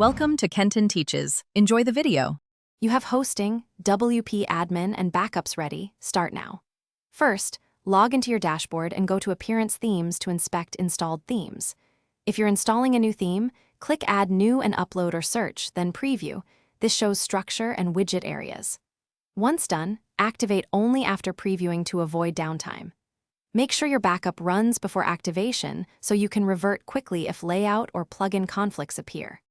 Welcome to Kenton Teaches. Enjoy the video. You have hosting, WP admin, and backups ready. Start now. First, log into your dashboard and go to Appearance Themes to inspect installed themes. If you're installing a new theme, click Add New and Upload or Search, then Preview. This shows structure and widget areas. Once done, activate only after previewing to avoid downtime. Make sure your backup runs before activation so you can revert quickly if layout or plugin conflicts appear.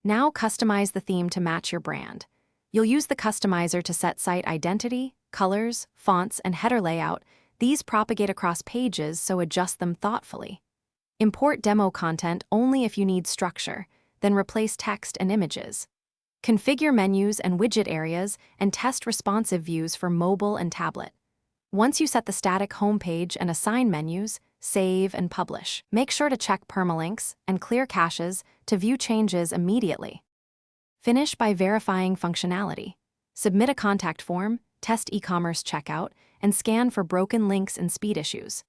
Now customize the theme to match your brand. You'll use the customizer to set site identity, colors, fonts, and header layout. These propagate across pages, so adjust them thoughtfully. Import demo content only if you need structure, then replace text and images. Configure menus and widget areas and test responsive views for mobile and tablet. Once you set the static homepage and assign menus, save and publish. Make sure to check permalinks and clear caches to view changes immediately. Finish by verifying functionality. Submit a contact form, test e-commerce checkout, and scan for broken links and speed issues.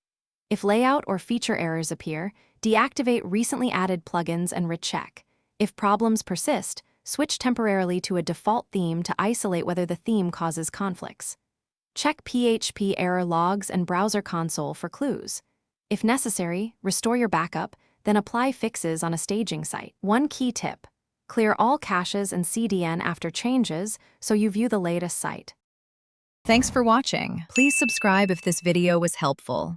If layout or feature errors appear, deactivate recently added plugins and recheck. If problems persist, switch temporarily to a default theme to isolate whether the theme causes conflicts. Check PHP error logs and browser console for clues. If necessary, restore your backup, then apply fixes on a staging site. One key tip: clear all caches and CDN after changes so you view the latest site. Thanks for watching. Please subscribe if this video was helpful.